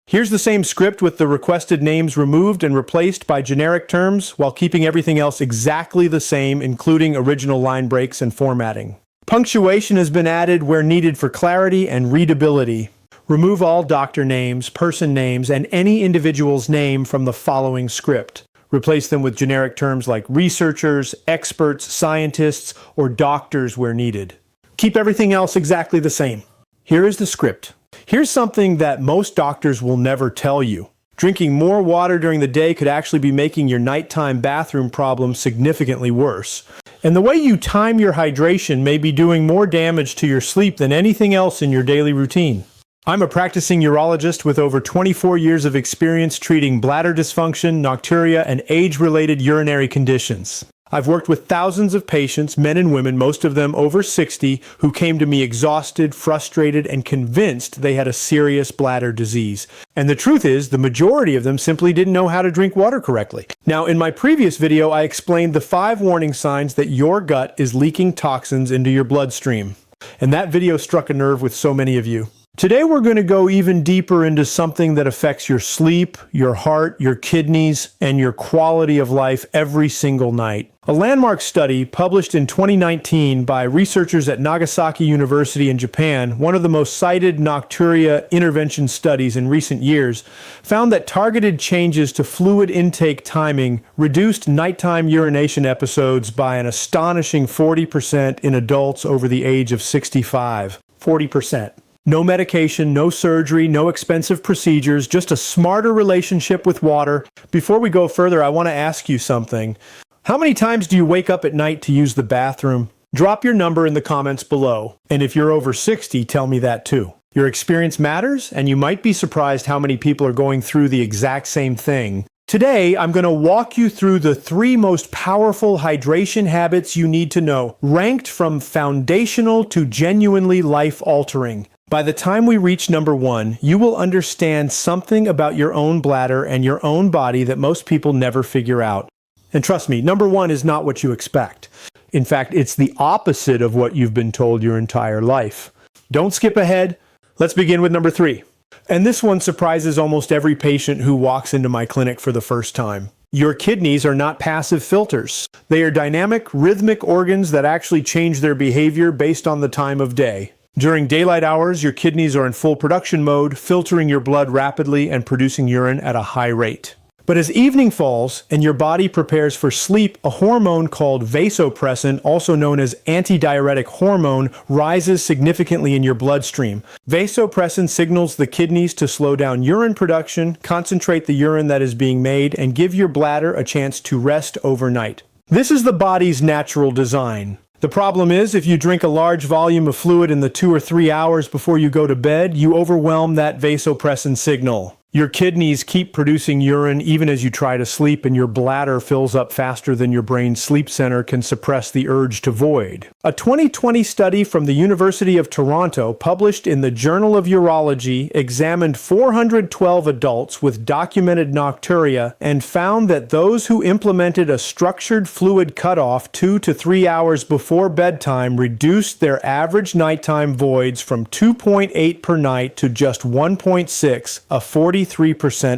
Here's the same script with the requested names removed and replaced by generic terms while keeping everything else exactly the same, including original line breaks and formatting. Punctuation has been added where needed for clarity and readability. Remove all doctor names, person names, and any individual's name from the following script. Replace them with generic terms like researchers, experts, scientists, or doctors where needed. Keep everything else exactly the same. Here is the script. Here's something that most doctors will never tell you. Drinking more water during the day could actually be making your nighttime bathroom problem significantly worse. And the way you time your hydration may be doing more damage to your sleep than anything else in your daily routine. I'm a practicing urologist with over 24 years of experience treating bladder dysfunction, nocturia, and age-related urinary conditions. I've worked with thousands of patients, men and women, most of them over 60, who came to me exhausted, frustrated, and convinced they had a serious bladder disease. And the truth is, the majority of them simply didn't know how to drink water correctly. Now, in my previous video, I explained the 5 warning signs that your gut is leaking toxins into your bloodstream. And that video struck a nerve with so many of you. Today we're going to go even deeper into something that affects your sleep, your heart, your kidneys, and your quality of life every single night. A landmark study published in 2019 by researchers at Nagasaki University in Japan, one of the most cited nocturia intervention studies in recent years, found that targeted changes to fluid intake timing reduced nighttime urination episodes by an astonishing 40% in adults over the age of 65. 40%. No medication, no surgery, no expensive procedures, just a smarter relationship with water. Before we go further, I want to ask you something. How many times do you wake up at night to use the bathroom? Drop your number in the comments below. And if you're over 60, tell me that too. Your experience matters, and you might be surprised how many people are going through the exact same thing. Today, I'm going to walk you through the 3 most powerful hydration habits you need to know, ranked from foundational to genuinely life-altering. By the time we reach number 1, you will understand something about your own bladder and your own body that most people never figure out. And trust me, number 1 is not what you expect. In fact, it's the opposite of what you've been told your entire life. Don't skip ahead. Let's begin with number 3. And this one surprises almost every patient who walks into my clinic for the first time. Your kidneys are not passive filters. They are dynamic, rhythmic organs that actually change their behavior based on the time of day. During daylight hours, your kidneys are in full production mode, filtering your blood rapidly and producing urine at a high rate. But as evening falls and your body prepares for sleep, a hormone called vasopressin, also known as antidiuretic hormone, rises significantly in your bloodstream. Vasopressin signals the kidneys to slow down urine production, concentrate the urine that is being made, and give your bladder a chance to rest overnight. This is the body's natural design. The problem is, if you drink a large volume of fluid in the 2 or 3 hours before you go to bed, you overwhelm that vasopressin signal. Your kidneys keep producing urine even as you try to sleep, and your bladder fills up faster than your brain's sleep center can suppress the urge to void. A 2020 study from the University of Toronto, published in the Journal of Urology, examined 412 adults with documented nocturia and found that those who implemented a structured fluid cutoff 2 to 3 hours before bedtime reduced their average nighttime voids from 2.8 per night to just 1.6, a 43%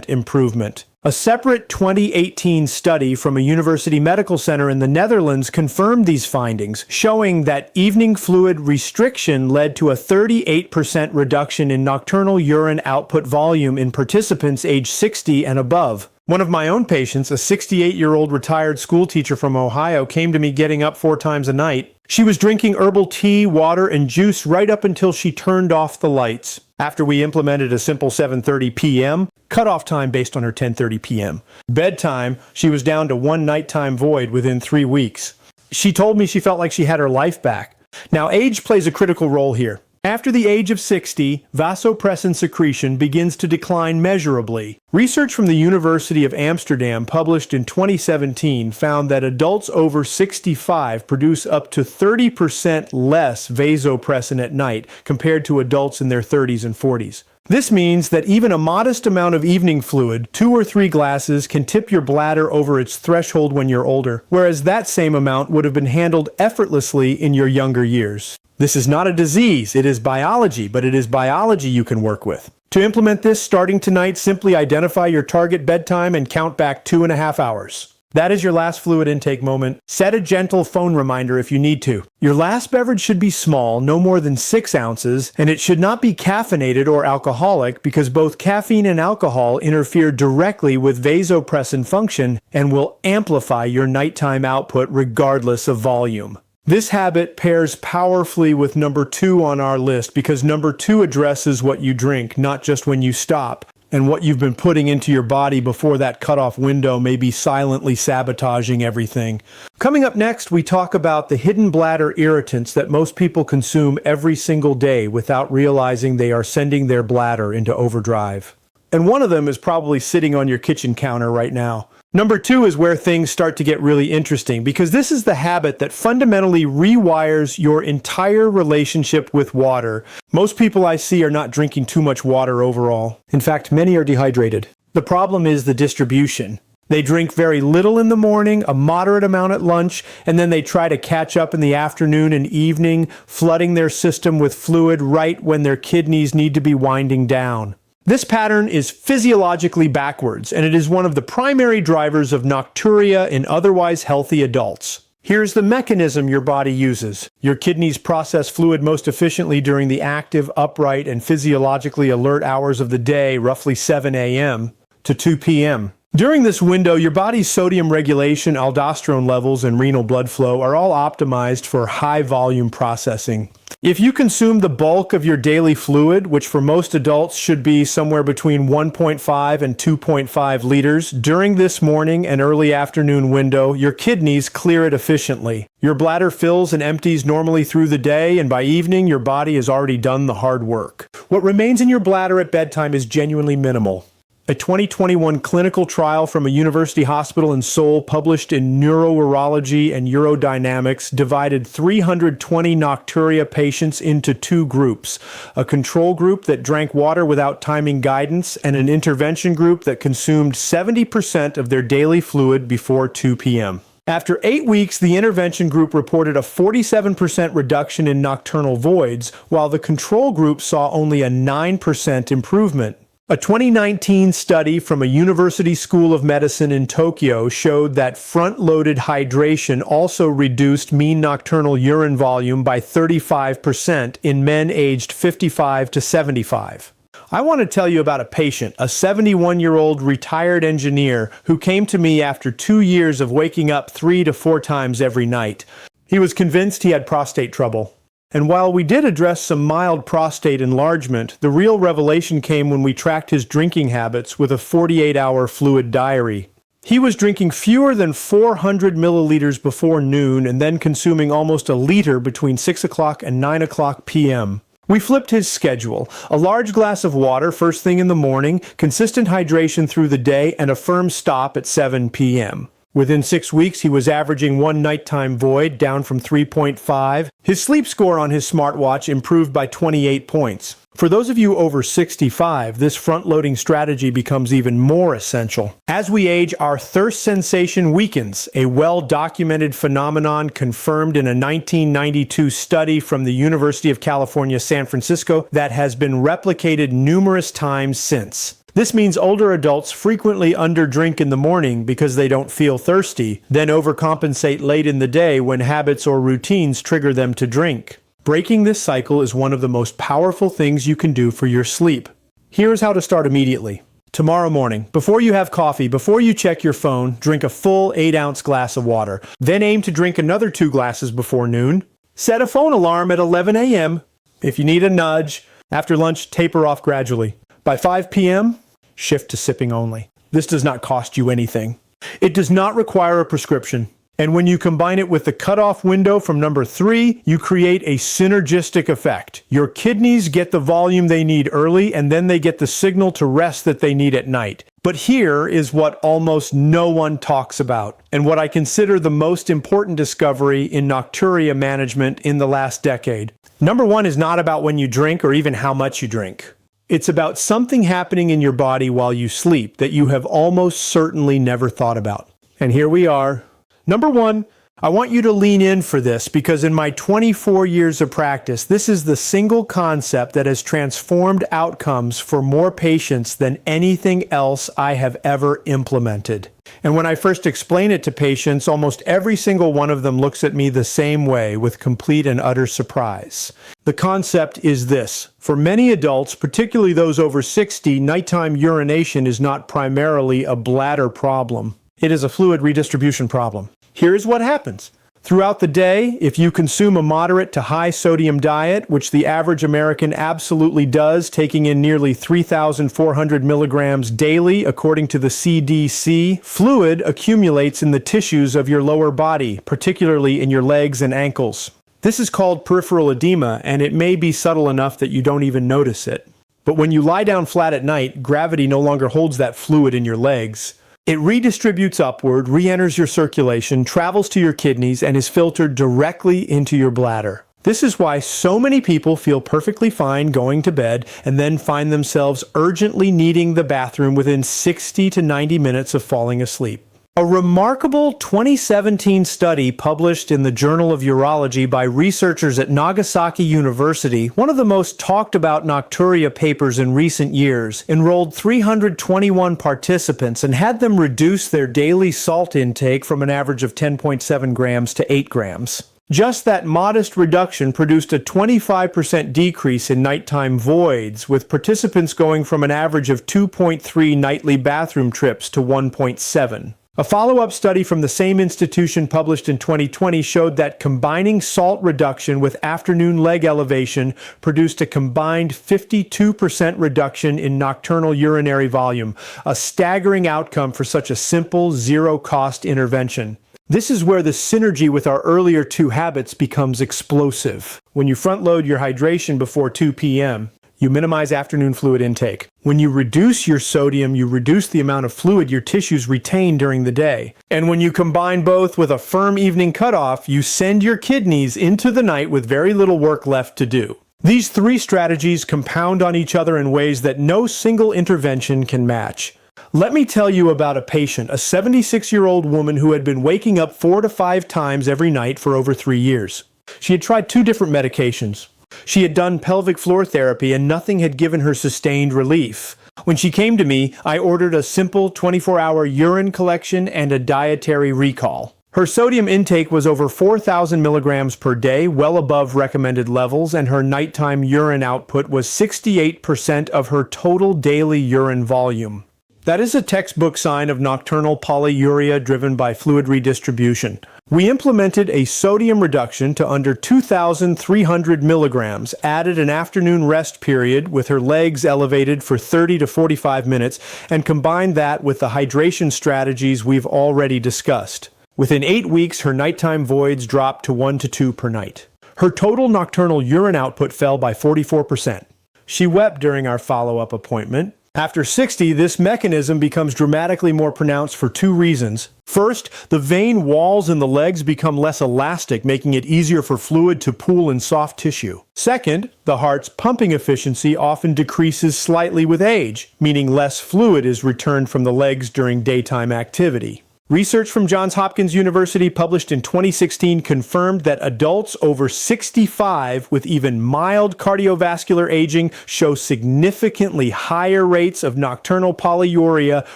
improvement. A separate 2018 study from a university medical center in the Netherlands confirmed these findings, showing that evening fluid restriction led to a 38% reduction in nocturnal urine output volume in participants aged 60 and above. One of my own patients, a 68-year-old retired school teacher from Ohio, came to me getting up 4 times a night. She was drinking herbal tea, water, and juice right up until she turned off the lights. After we implemented a simple 7:30 p.m. cutoff time based on her 10:30 p.m. bedtime, she was down to 1 nighttime void within 3 weeks. She told me she felt like she had her life back. Now, age plays a critical role here. After the age of 60, vasopressin secretion begins to decline measurably. Research from the University of Amsterdam, published in 2017, found that adults over 65 produce up to 30% less vasopressin at night compared to adults in their 30s and 40s. This means that even a modest amount of evening fluid, 2 or 3 glasses, can tip your bladder over its threshold when you're older, whereas that same amount would have been handled effortlessly in your younger years. This is not a disease, it is biology, but it is biology you can work with. To implement this starting tonight, simply identify your target bedtime and count back 2.5 hours. That is your last fluid intake moment. Set a gentle phone reminder if you need to. Your last beverage should be small, no more than 6 ounces, and it should not be caffeinated or alcoholic because both caffeine and alcohol interfere directly with vasopressin function and will amplify your nighttime output regardless of volume. This habit pairs powerfully with number 2 on our list because number 2 addresses what you drink, not just when you stop, and what you've been putting into your body before that cutoff window may be silently sabotaging everything. Coming up next, we talk about the hidden bladder irritants that most people consume every single day without realizing they are sending their bladder into overdrive. And one of them is probably sitting on your kitchen counter right now. Number 2 is where things start to get really interesting because this is the habit that fundamentally rewires your entire relationship with water. Most people I see are not drinking too much water overall. In fact, many are dehydrated. The problem is the distribution. They drink very little in the morning, a moderate amount at lunch, and then they try to catch up in the afternoon and evening, flooding their system with fluid right when their kidneys need to be winding down. This pattern is physiologically backwards, and it is one of the primary drivers of nocturia in otherwise healthy adults. Here's the mechanism your body uses. Your kidneys process fluid most efficiently during the active, upright, and physiologically alert hours of the day, roughly 7 a.m. to 2 p.m. During this window, your body's sodium regulation, aldosterone levels, and renal blood flow are all optimized for high-volume processing. If you consume the bulk of your daily fluid, which for most adults should be somewhere between 1.5 and 2.5 liters, during this morning and early afternoon window, your kidneys clear it efficiently. Your bladder fills and empties normally through the day, and by evening, your body has already done the hard work. What remains in your bladder at bedtime is genuinely minimal. A 2021 clinical trial from a university hospital in Seoul published in Urology and Urodynamics divided 320 nocturia patients into 2 groups, a control group that drank water without timing guidance and an intervention group that consumed 70% of their daily fluid before 2 p.m. After 8 weeks, the intervention group reported a 47% reduction in nocturnal voids, while the control group saw only a 9% improvement. A 2019 study from a University School of Medicine in Tokyo showed that front-loaded hydration also reduced mean nocturnal urine volume by 35% in men aged 55 to 75. I want to tell you about a patient, a 71-year-old retired engineer who came to me after 2 years of waking up 3 to 4 times every night. He was convinced he had prostate trouble. And while we did address some mild prostate enlargement, the real revelation came when we tracked his drinking habits with a 48-hour fluid diary. He was drinking fewer than 400 milliliters before noon and then consuming almost a liter between 6 o'clock and 9 o'clock p.m. We flipped his schedule. A large glass of water first thing in the morning, consistent hydration through the day, and a firm stop at 7 p.m. Within 6 weeks, he was averaging 1 nighttime void, down from 3.5. His sleep score on his smartwatch improved by 28 points. For those of you over 65, this front-loading strategy becomes even more essential. As we age, our thirst sensation weakens, a well-documented phenomenon confirmed in a 1992 study from the University of California, San Francisco, that has been replicated numerous times since. This means older adults frequently underdrink in the morning because they don't feel thirsty, then overcompensate late in the day when habits or routines trigger them to drink. Breaking this cycle is one of the most powerful things you can do for your sleep. Here's how to start immediately. Tomorrow morning, before you have coffee, before you check your phone, drink a full 8-ounce glass of water. Then aim to drink another 2 glasses before noon. Set a phone alarm at 11 a.m. If you need a nudge, after lunch, taper off gradually. By 5 p.m., shift to sipping only. This does not cost you anything. It does not require a prescription. And when you combine it with the cutoff window from number 3, you create a synergistic effect. Your kidneys get the volume they need early, and then they get the signal to rest that they need at night. But here is what almost no one talks about, and what I consider the most important discovery in nocturia management in the last decade. Number 1 is not about when you drink or even how much you drink. It's about something happening in your body while you sleep that you have almost certainly never thought about. And here we are. Number 1, I want you to lean in for this because in my 24 years of practice, this is the single concept that has transformed outcomes for more patients than anything else I have ever implemented. And when I first explain it to patients, almost every single one of them looks at me the same way with complete and utter surprise. The concept is this. For many adults, particularly those over 60, nighttime urination is not primarily a bladder problem. It is a fluid redistribution problem. Here's what happens. Throughout the day, if you consume a moderate to high sodium diet, which the average American absolutely does, taking in nearly 3,400 milligrams daily, according to the CDC, fluid accumulates in the tissues of your lower body, particularly in your legs and ankles. This is called peripheral edema, and it may be subtle enough that you don't even notice it. But when you lie down flat at night, gravity no longer holds that fluid in your legs. It redistributes upward, re-enters your circulation, travels to your kidneys, and is filtered directly into your bladder. This is why so many people feel perfectly fine going to bed and then find themselves urgently needing the bathroom within 60 to 90 minutes of falling asleep. A remarkable 2017 study published in the Journal of Urology by researchers at Nagasaki University, one of the most talked about nocturia papers in recent years, enrolled 321 participants and had them reduce their daily salt intake from an average of 10.7 grams to 8 grams. Just that modest reduction produced a 25% decrease in nighttime voids, with participants going from an average of 2.3 nightly bathroom trips to 1.7. A follow-up study from the same institution published in 2020 showed that combining salt reduction with afternoon leg elevation produced a combined 52% reduction in nocturnal urinary volume, a staggering outcome for such a simple, zero-cost intervention. This is where the synergy with our earlier two habits becomes explosive. When you front-load your hydration before 2 p.m., you minimize afternoon fluid intake. When you reduce your sodium, you reduce the amount of fluid your tissues retain during the day. And when you combine both with a firm evening cutoff, you send your kidneys into the night with very little work left to do. These three strategies compound on each other in ways that no single intervention can match. Let me tell you about a patient, a 76-year-old woman who had been waking up 4 to 5 times every night for over 3 years. She had tried 2 different medications. She had done pelvic floor therapy and nothing had given her sustained relief. When she came to me, I ordered a simple 24-hour urine collection and a dietary recall. Her sodium intake was over 4,000 milligrams per day, well above recommended levels, and her nighttime urine output was 68% of her total daily urine volume. That is a textbook sign of nocturnal polyuria driven by fluid redistribution. We implemented a sodium reduction to under 2,300 milligrams, added an afternoon rest period with her legs elevated for 30 to 45 minutes, and combined that with the hydration strategies we've already discussed. Within 8 weeks, her nighttime voids dropped to 1 to 2 per night. Her total nocturnal urine output fell by 44%. She wept during our follow-up appointment. After 60, this mechanism becomes dramatically more pronounced for 2 reasons. First, the vein walls in the legs become less elastic, making it easier for fluid to pool in soft tissue. Second, the heart's pumping efficiency often decreases slightly with age, meaning less fluid is returned from the legs during daytime activity. Research from Johns Hopkins University published in 2016 confirmed that adults over 65 with even mild cardiovascular aging show significantly higher rates of nocturnal polyuria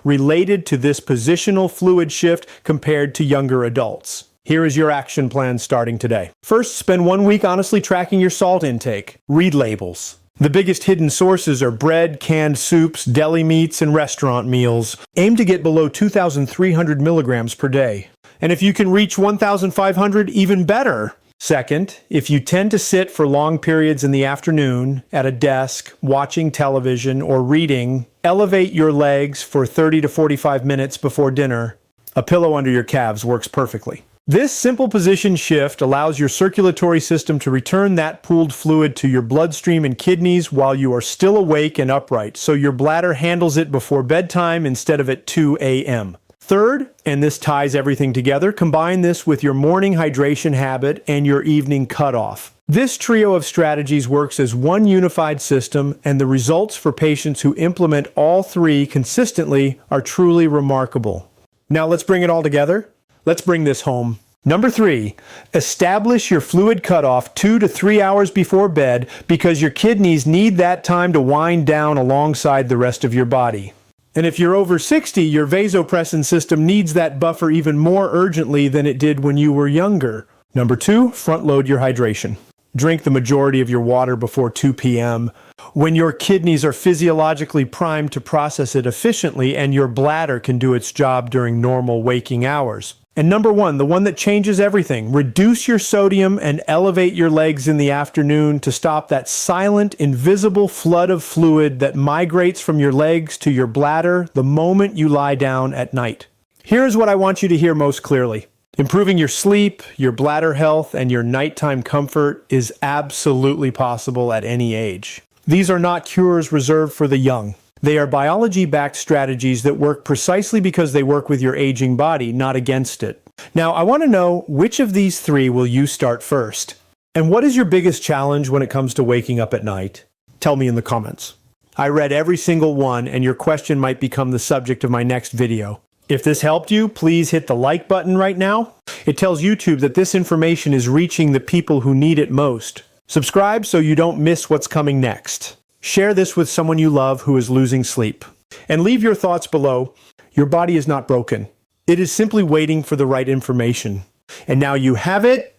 related to this positional fluid shift compared to younger adults. Here is your action plan starting today. First, spend 1 week honestly tracking your salt intake. Read labels. The biggest hidden sources are bread, canned soups, deli meats, and restaurant meals. Aim to get below 2,300 milligrams per day. And if you can reach 1,500, even better. Second, if you tend to sit for long periods in the afternoon at a desk, watching television, or reading, elevate your legs for 30 to 45 minutes before dinner. A pillow under your calves works perfectly. This simple position shift allows your circulatory system to return that pooled fluid to your bloodstream and kidneys while you are still awake and upright, so your bladder handles it before bedtime instead of at 2 a.m. Third, and this ties everything together, combine this with your morning hydration habit and your evening cutoff. This trio of strategies works as one unified system, and the results for patients who implement all 3 consistently are truly remarkable. Now let's bring it all together. Let's bring this home. Number 3, establish your fluid cutoff 2 to 3 hours before bed because your kidneys need that time to wind down alongside the rest of your body. And if you're over 60, your vasopressin system needs that buffer even more urgently than it did when you were younger. Number 2, front load your hydration. Drink the majority of your water before 2 p.m. when your kidneys are physiologically primed to process it efficiently and your bladder can do its job during normal waking hours. And number 1, the one that changes everything, reduce your sodium and elevate your legs in the afternoon to stop that silent, invisible flood of fluid that migrates from your legs to your bladder the moment you lie down at night. Here's what I want you to hear most clearly. Improving your sleep, your bladder health, and your nighttime comfort is absolutely possible at any age. These are not cures reserved for the young. They are biology-backed strategies that work precisely because they work with your aging body, not against it. Now, I want to know which of these 3 will you start first? And what is your biggest challenge when it comes to waking up at night? Tell me in the comments. I read every single one, and your question might become the subject of my next video. If this helped you, please hit the like button right now. It tells YouTube that this information is reaching the people who need it most. Subscribe so you don't miss what's coming next. Share this with someone you love who is losing sleep. And leave your thoughts below. Your body is not broken. It is simply waiting for the right information. And now you have it.